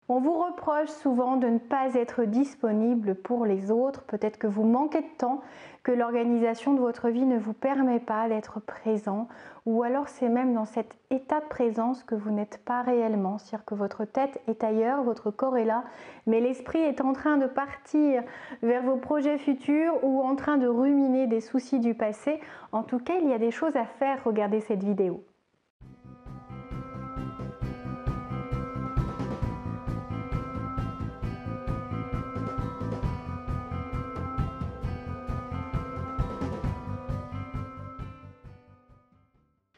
On vous reproche souvent de ne pas être disponible pour les autres, peut-être que vous manquez de temps, que l'organisation de votre vie ne vous permet pas d'être présent, ou alors c'est même dans cet état de présence que vous n'êtes pas réellement, c'est-à-dire que votre tête est ailleurs, votre corps est là, mais l'esprit est en train de partir vers vos projets futurs ou en train de ruminer des soucis du passé. En tout cas, il y a des choses à faire, regardez cette vidéo.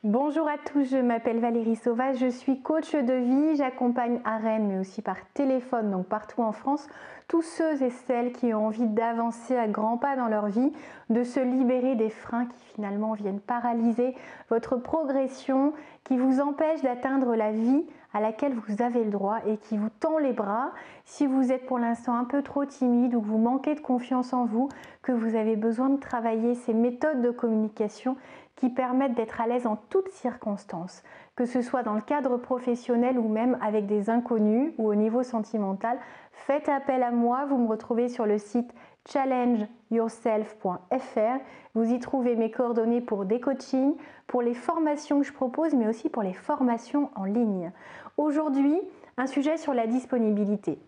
Bonjour à tous, je m'appelle Valérie Sauvage, je suis coach de vie, j'accompagne à Rennes mais aussi par téléphone, donc partout en France, tous ceux et celles qui ont envie d'avancer à grands pas dans leur vie, de se libérer des freins qui finalement viennent paralyser votre progression, qui vous empêchent d'atteindre la vie à laquelle vous avez le droit et qui vous tend les bras si vous êtes pour l'instant un peu trop timide ou que vous manquez de confiance en vous, que vous avez besoin de travailler ces méthodes de communication qui permettent d'être à l'aise en toutes circonstances, que ce soit dans le cadre professionnel ou même avec des inconnus ou au niveau sentimental. Faites appel à moi, vous me retrouvez sur le site challengeyourself.fr. Vous y trouvez mes coordonnées pour des coachings, pour les formations que je propose, mais aussi pour les formations en ligne. Aujourd'hui, un sujet sur la disponibilité.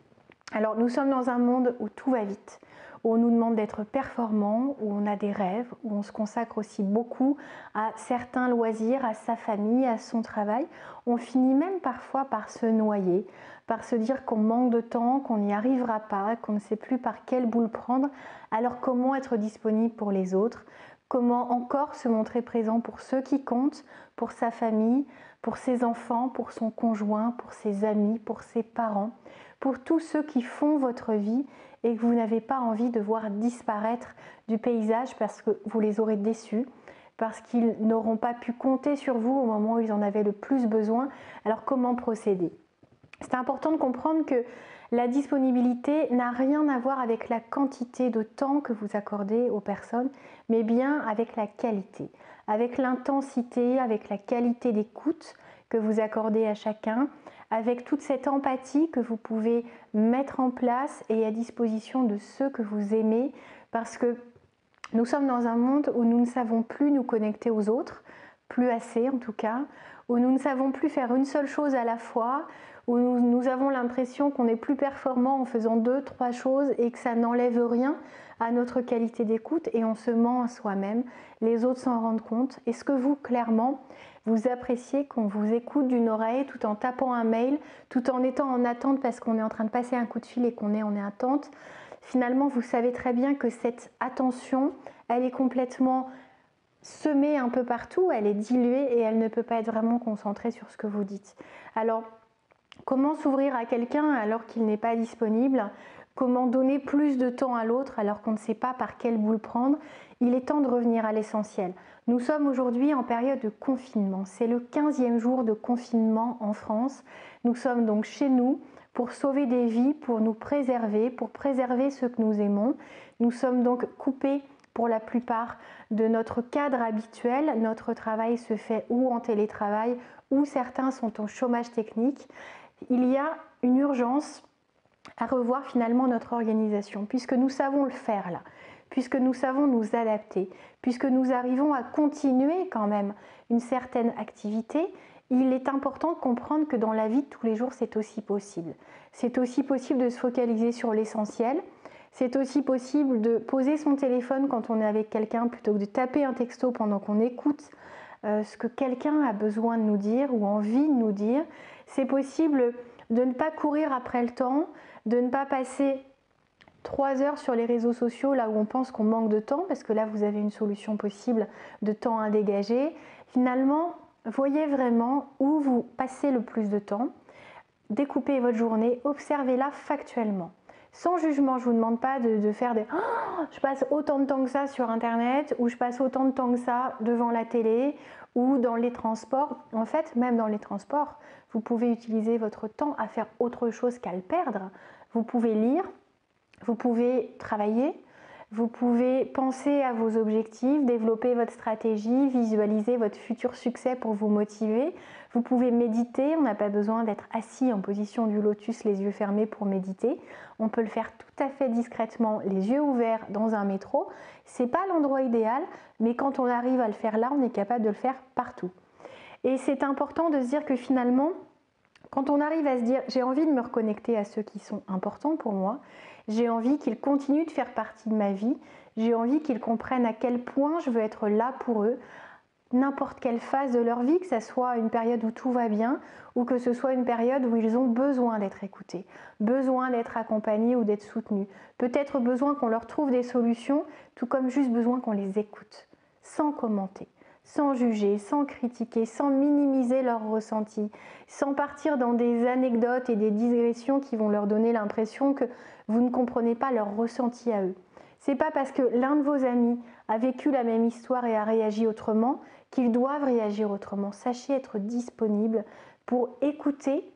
Alors, nous sommes dans un monde où tout va vite, où on nous demande d'être performant, où on a des rêves, où on se consacre aussi beaucoup à certains loisirs, à sa famille, à son travail. On finit même parfois par se noyer, par se dire qu'on manque de temps, qu'on n'y arrivera pas, qu'on ne sait plus par quelle boule prendre. Alors comment être disponible pour les autres? Comment encore se montrer présent pour ceux qui comptent, pour sa famille, pour ses enfants, pour son conjoint, pour ses amis, pour ses parents, pour tous ceux qui font votre vie et que vous n'avez pas envie de voir disparaître du paysage parce que vous les aurez déçus, parce qu'ils n'auront pas pu compter sur vous au moment où ils en avaient le plus besoin. Alors comment procéder? C'est important de comprendre que la disponibilité n'a rien à voir avec la quantité de temps que vous accordez aux personnes, mais bien avec la qualité, avec l'intensité, avec la qualité d'écoute que vous accordez à chacun, avec toute cette empathie que vous pouvez mettre en place et à disposition de ceux que vous aimez, parce que nous sommes dans un monde où nous ne savons plus nous connecter aux autres, plus assez en tout cas, où nous ne savons plus faire une seule chose à la fois, où nous avons l'impression qu'on est plus performant en faisant 2-3 choses et que ça n'enlève rien à notre qualité d'écoute et on se ment à soi-même, les autres s'en rendent compte. Est-ce que vous, clairement, vous appréciez qu'on vous écoute d'une oreille tout en tapant un mail, tout en étant en attente parce qu'on est en train de passer un coup de fil et qu'on est en attente? Finalement, vous savez très bien que cette attention, elle est complètement semée un peu partout, elle est diluée et elle ne peut pas être vraiment concentrée sur ce que vous dites. Alors, comment s'ouvrir à quelqu'un alors qu'il n'est pas disponible? Comment donner plus de temps à l'autre alors qu'on ne sait pas par quelle boule prendre? Il est temps de revenir à l'essentiel. Nous sommes aujourd'hui en période de confinement. C'est le 15e jour de confinement en France. Nous sommes donc chez nous pour sauver des vies, pour nous préserver, pour préserver ceux que nous aimons. Nous sommes donc coupés pour la plupart de notre cadre habituel. Notre travail se fait ou en télétravail ou certains sont au chômage technique. Il y a une urgence à revoir finalement notre organisation, puisque nous savons le faire là, puisque nous savons nous adapter, puisque nous arrivons à continuer quand même une certaine activité. Il est important de comprendre que dans la vie de tous les jours, c'est aussi possible. C'est aussi possible de se focaliser sur l'essentiel. C'est aussi possible de poser son téléphone quand on est avec quelqu'un plutôt que de taper un texto pendant qu'on écoute ce que quelqu'un a besoin de nous dire ou envie de nous dire. C'est possible de ne pas courir après le temps, de ne pas passer 3 heures sur les réseaux sociaux là où on pense qu'on manque de temps, parce que là vous avez une solution possible de temps à dégager. Finalement, voyez vraiment où vous passez le plus de temps, découpez votre journée, observez-la factuellement. Sans jugement, je ne vous demande pas de faire des oh, je passe autant de temps que ça sur internet ou je passe autant de temps que ça devant la télé ou dans les transports. En fait, même dans les transports, vous pouvez utiliser votre temps à faire autre chose qu'à le perdre. Vous pouvez lire, vous pouvez travailler, Vous pouvez penser à vos objectifs, développer votre stratégie, visualiser votre futur succès pour vous motiver. Vous pouvez méditer, on n'a pas besoin d'être assis en position du lotus, les yeux fermés pour méditer. On peut le faire tout à fait discrètement, les yeux ouverts dans un métro. C'est pas l'endroit idéal, mais quand on arrive à le faire là, on est capable de le faire partout. Et c'est important de se dire que finalement, quand on arrive à se dire j'ai envie de me reconnecter à ceux qui sont importants pour moi, j'ai envie qu'ils continuent de faire partie de ma vie, j'ai envie qu'ils comprennent à quel point je veux être là pour eux, n'importe quelle phase de leur vie, que ce soit une période où tout va bien ou que ce soit une période où ils ont besoin d'être écoutés, besoin d'être accompagnés ou d'être soutenus, peut-être besoin qu'on leur trouve des solutions, tout comme juste besoin qu'on les écoute, sans commenter, sans juger, sans critiquer, sans minimiser leurs ressentis, sans partir dans des anecdotes et des digressions qui vont leur donner l'impression que vous ne comprenez pas leurs ressentis à eux. C'est pas parce que l'un de vos amis a vécu la même histoire et a réagi autrement qu'ils doivent réagir autrement. Sachez être disponible pour écouter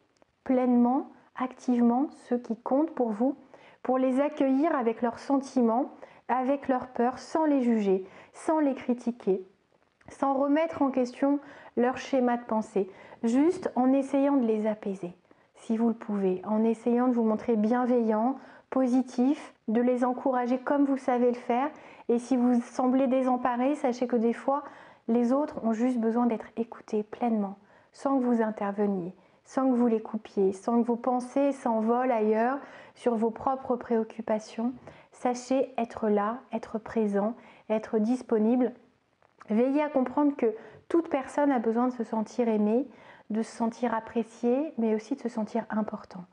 pleinement, activement ceux qui comptent pour vous, pour les accueillir avec leurs sentiments, avec leurs peurs, sans les juger, sans les critiquer, sans remettre en question leur schéma de pensée, juste en essayant de les apaiser, si vous le pouvez, en essayant de vous montrer bienveillant, positif, de les encourager comme vous savez le faire. Et si vous semblez désemparé, sachez que des fois, les autres ont juste besoin d'être écoutés pleinement, sans que vous interveniez, sans que vous les coupiez, sans que vos pensées s'envolent ailleurs sur vos propres préoccupations. Sachez être là, être présent, être disponible. Veillez à comprendre que toute personne a besoin de se sentir aimée, de se sentir appréciée, mais aussi de se sentir important.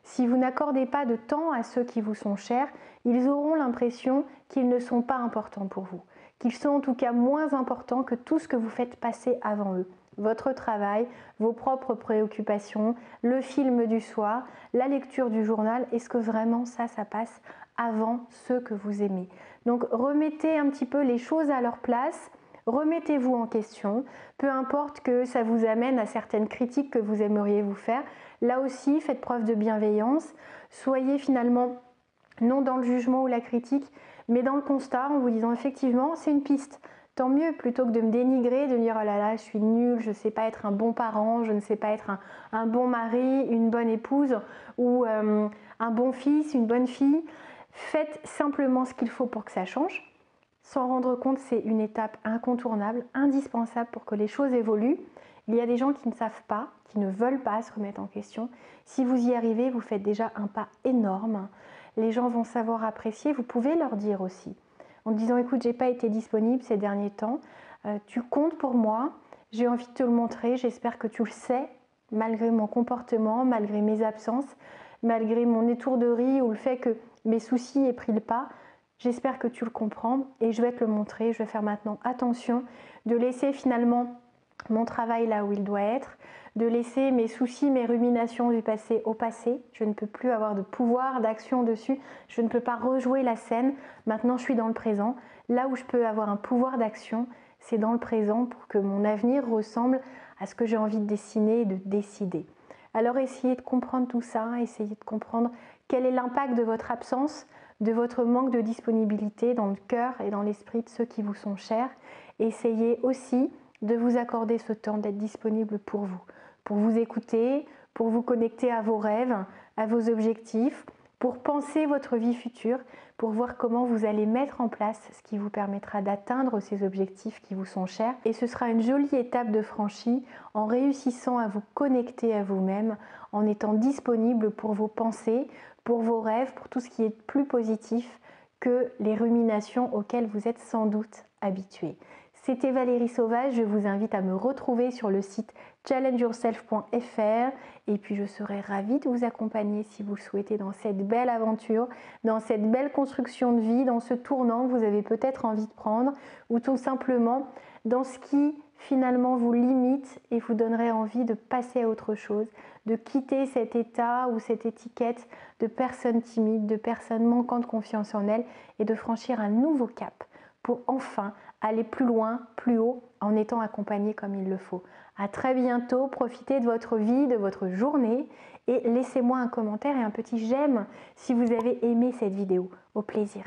Si vous n'accordez pas de temps à ceux qui vous sont chers, ils auront l'impression qu'ils ne sont pas importants pour vous, qu'ils sont en tout cas moins importants que tout ce que vous faites passer avant eux. Votre travail, vos propres préoccupations, le film du soir, la lecture du journal, est-ce que vraiment ça passe avant ceux que vous aimez? Donc remettez un petit peu les choses à leur place. Remettez-vous en question, peu importe que ça vous amène à certaines critiques que vous aimeriez vous faire. Là aussi, faites preuve de bienveillance. Soyez finalement non dans le jugement ou la critique, mais dans le constat en vous disant effectivement, c'est une piste. Tant mieux, plutôt que de me dénigrer, de me dire oh là là, je suis nulle, je ne sais pas être un bon parent, je ne sais pas être un bon mari, une bonne épouse ou un bon fils, une bonne fille. Faites simplement ce qu'il faut pour que ça change. S'en rendre compte, c'est une étape incontournable, indispensable pour que les choses évoluent. Il y a des gens qui ne savent pas, qui ne veulent pas se remettre en question. Si vous y arrivez, vous faites déjà un pas énorme. Les gens vont savoir apprécier. Vous pouvez leur dire aussi, en disant écoute, j'ai pas été disponible ces derniers temps, tu comptes pour moi, j'ai envie de te le montrer, j'espère que tu le sais, malgré mon comportement, malgré mes absences, malgré mon étourderie ou le fait que mes soucis aient pris le pas. J'espère que tu le comprends et je vais te le montrer. Je vais faire maintenant attention de laisser finalement mon travail là où il doit être, de laisser mes soucis, mes ruminations du passé au passé. Je ne peux plus avoir de pouvoir, d'action dessus. Je ne peux pas rejouer la scène. Maintenant, je suis dans le présent. Là où je peux avoir un pouvoir d'action, c'est dans le présent pour que mon avenir ressemble à ce que j'ai envie de dessiner et de décider. Alors essayez de comprendre tout ça, essayez de comprendre quel est l'impact de votre absence, de votre manque de disponibilité dans le cœur et dans l'esprit de ceux qui vous sont chers. Essayez aussi de vous accorder ce temps d'être disponible pour vous écouter, pour vous connecter à vos rêves, à vos objectifs, pour penser votre vie future, pour voir comment vous allez mettre en place ce qui vous permettra d'atteindre ces objectifs qui vous sont chers. Et ce sera une jolie étape de franchie en réussissant à vous connecter à vous-même, en étant disponible pour vos pensées, pour vos rêves, pour tout ce qui est plus positif que les ruminations auxquelles vous êtes sans doute habitués. C'était Valérie Sauvage, je vous invite à me retrouver sur le site challengeyourself.fr et puis je serai ravie de vous accompagner si vous le souhaitez dans cette belle aventure, dans cette belle construction de vie, dans ce tournant que vous avez peut-être envie de prendre ou tout simplement dans ce qui finalement vous limite et vous donnerait envie de passer à autre chose, de quitter cet état ou cette étiquette de personne timide, de personne manquant de confiance en elle et de franchir un nouveau cap pour enfin aller plus loin, plus haut, en étant accompagné comme il le faut. À très bientôt, profitez de votre vie, de votre journée et laissez-moi un commentaire et un petit j'aime si vous avez aimé cette vidéo. Au plaisir.